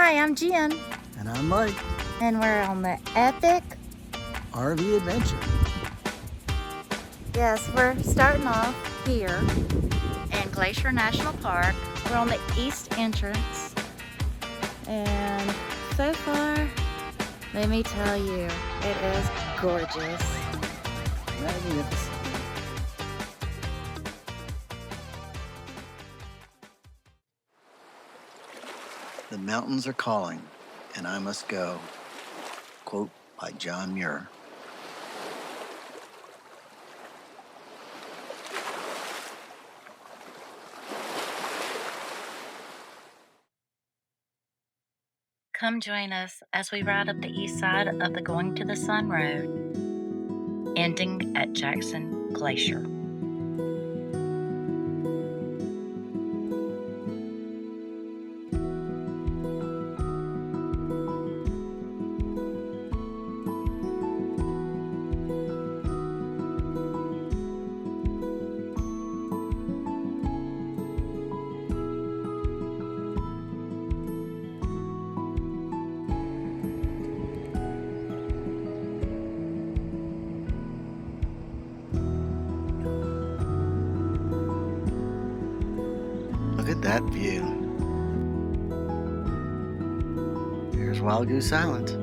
Hi, I'm Jen, And I'm Mike. and we're on the Epic. RV Adventure. Yes, we're starting off here in Glacier National Park. We're on the east entrance, and so far, let me tell you, it is gorgeous. Magnificent. The mountains are calling, and I must go. Quote by John Muir. Come join us as we ride up the east side of the Going to the Sun Road, ending at Jackson Glacier. Look at that view. Here's Wild Goose Island.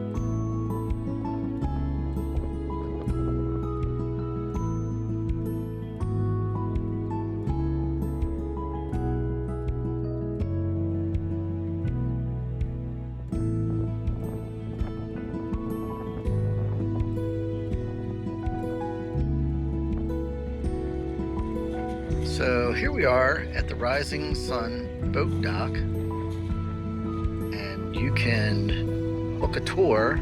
So here we are at the Rising Sun boat dock, and you can book a tour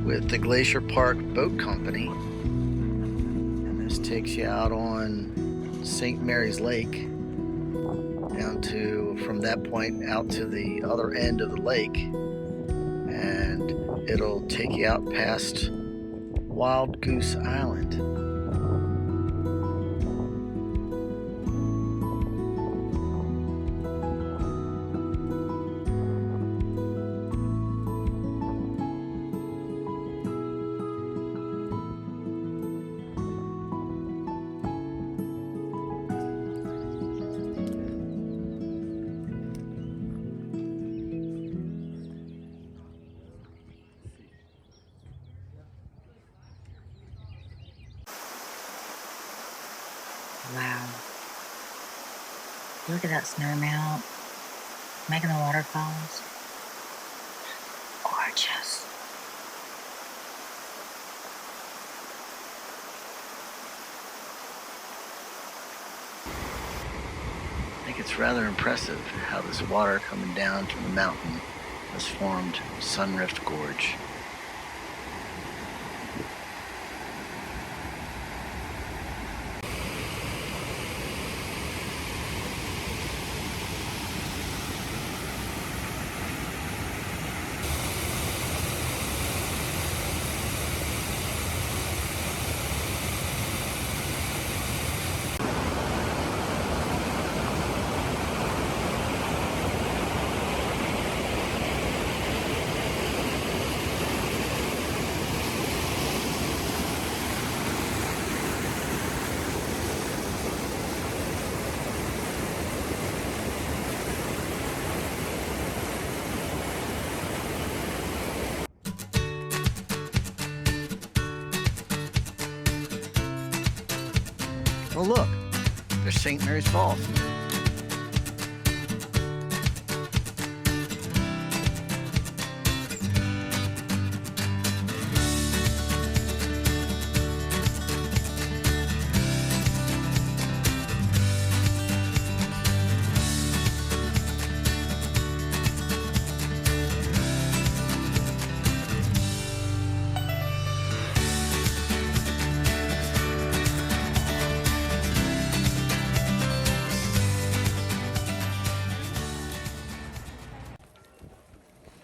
with the Glacier Park Boat Company, and this takes you out on St. Mary's Lake, down to, from that point out to the other end of the lake, and it'll take you out past Wild Goose Island. Wow. Look at that snow melt, making the waterfalls. Gorgeous. I think it's rather impressive how this water coming down from the mountain has formed Sunrift Gorge. Oh look, there's St. Mary's Falls.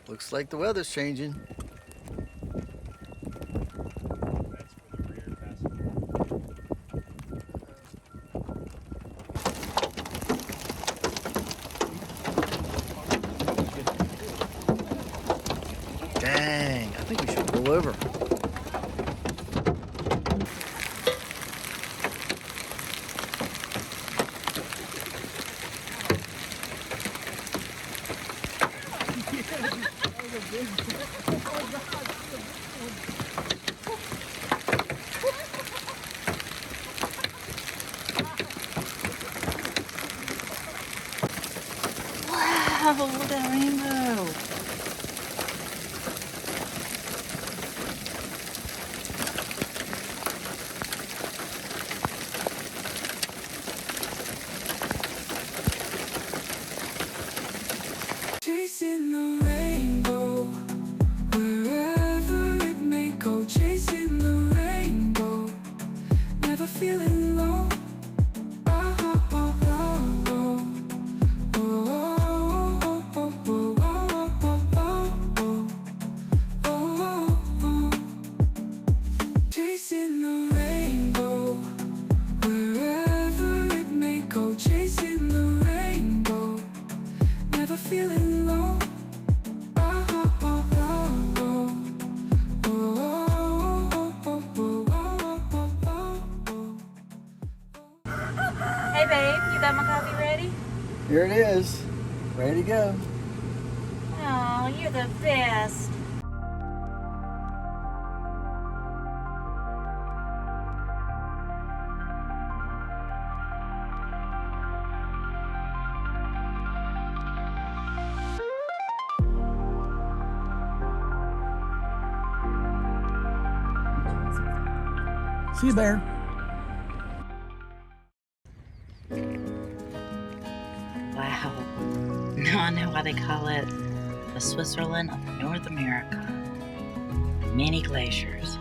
Looks like the weather's changing. Dang, I think we should pull over. Wow, look at that rainbow. Chasing the rainbow, wherever it may go. Chasing the rainbow, never feeling low. Oh, oh, oh, oh, oh, oh, oh, oh, oh, oh, oh. Chasing the rainbow, wherever it may go. Chasing the rainbow, never feeling low. Hey babe, you got my coffee ready? Here it is, ready to go. Oh, you're the best. See you, Bear. Wow. Now I know why they call it the Switzerland of North America. Many glaciers.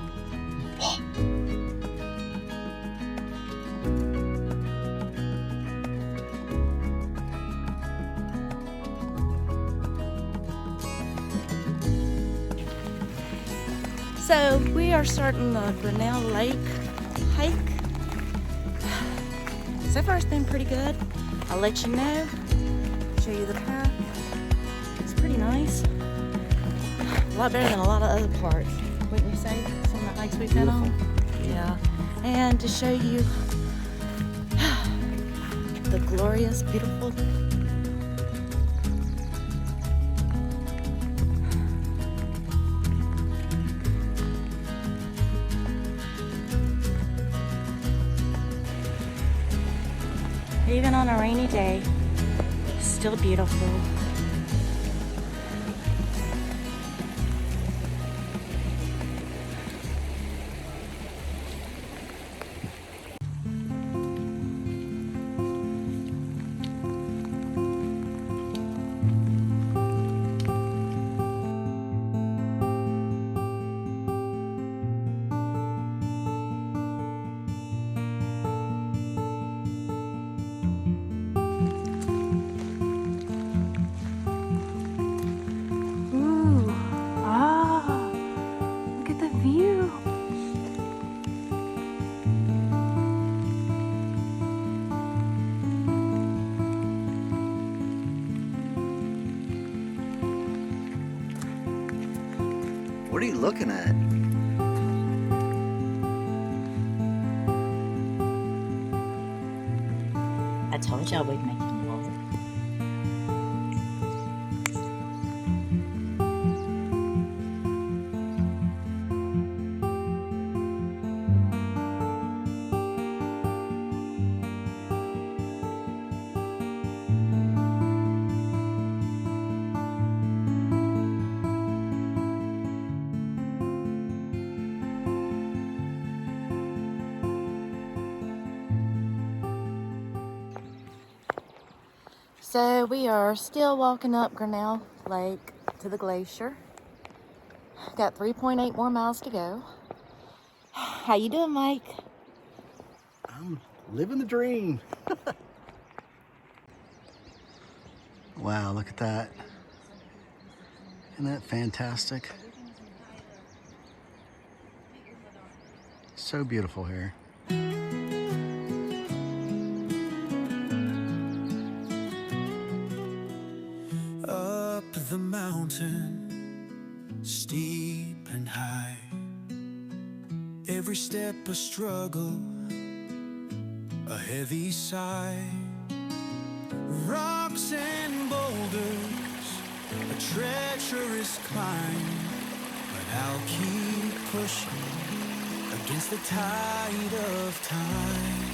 So we are starting the Grinnell Lake hike. So far it's been pretty good. I'll let you know, show you the path. It's pretty nice. A lot better than a lot of other parts, wouldn't you say? Some of the hikes we've been on. Yeah. And to show you the glorious, beautiful even on a rainy day, still beautiful. What are you looking at? I told y'all we'd make him love it. So we are still walking up Grinnell Lake to the glacier. Got 3.8 more miles to go. How you doing, Mike? I'm living the dream. Wow, look at that. Isn't that fantastic? So beautiful here. Up the mountain, steep and high. Every step a struggle, a heavy sigh. Rocks and boulders, a treacherous climb, but I'll keep pushing against the tide of time,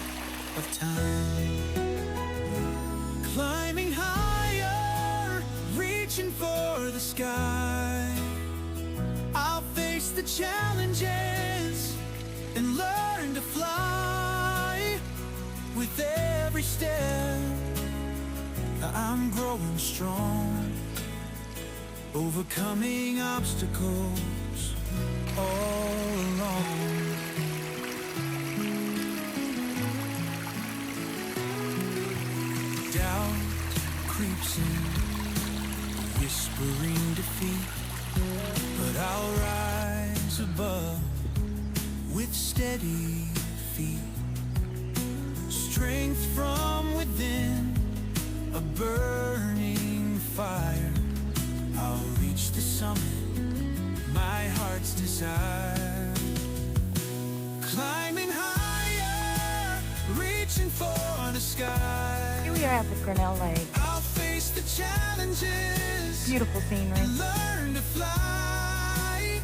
Climbing higher, reaching for the sky. I'll face the challenges and learn to fly. With every step, I'm growing strong, overcoming obstacles all along. Doubt creeps in, whispering defeat, but I'll rise above with steady feet. Strength from within, a burning fire. I'll reach the summit, my heart's desire. Climbing higher, reaching for the sky. Here we are at the Grinnell Lake. I'll face the challenges, Beautiful scenery. and learn to fly.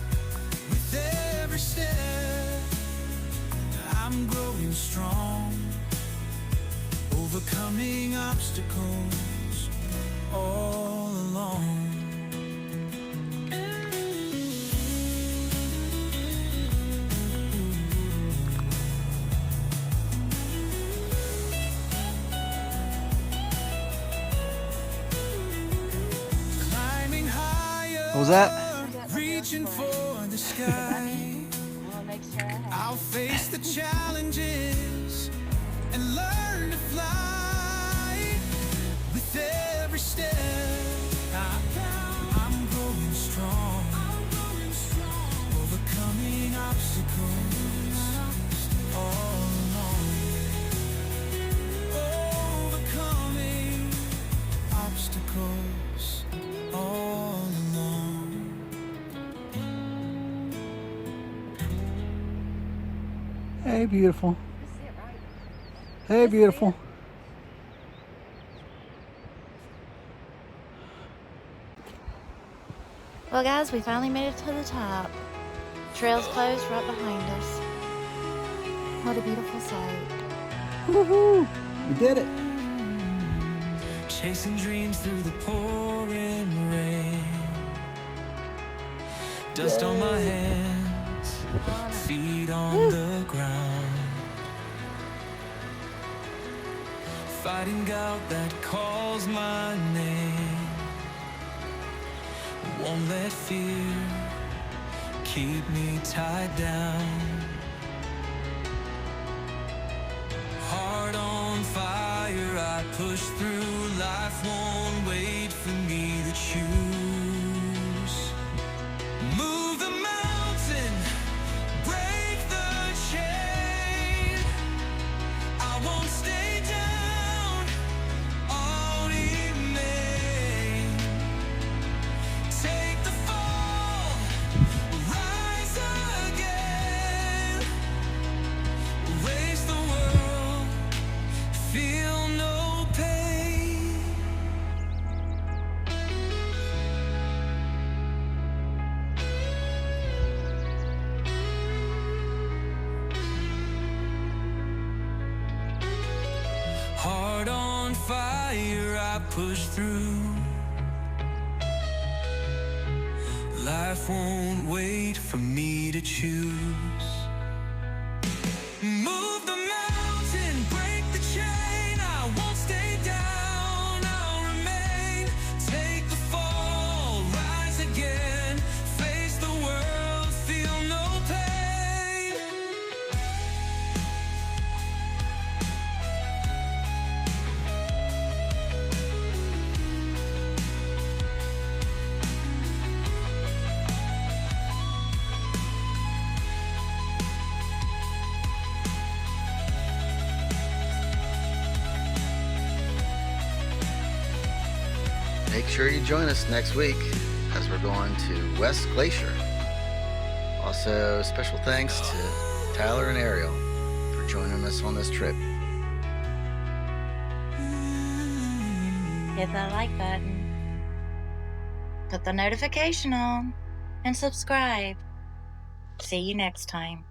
With every step, I'm growing strong, overcoming obstacles all along. Climbing higher, What was that? reaching for the sky. I'll face the challenges and learn to fly. With every step, I'm growing strong, overcoming obstacles all along. Overcoming obstacles all along. Hey, beautiful. Hey, beautiful. Well, guys, we finally made it to the top. Trail's closed right behind us. What a beautiful sight. Woohoo! We did it. Chasing dreams through the pouring rain. Dust on my hands, feet on the ground. Fighting gout that calls my name. Won't let fear keep me tied down. Heart on fire, I push through. Life won't wait for me to choose. Move the mountain, break the chain. I won't stay down all evening. Take the fall, rise again. Raise the world, feel no pain. Heart on fire, I push through. Life won't wait for me to choose. Move the mountain, break the chain. I won't stay down, I'll remain. Take the fall, rise again. Face the world, feel no pain. Make sure you join us next week. as we're going to West Glacier. Also, special thanks to Tyler and Ariel for joining us on this trip. Hit that like button, put the notification on, and subscribe. See you next time.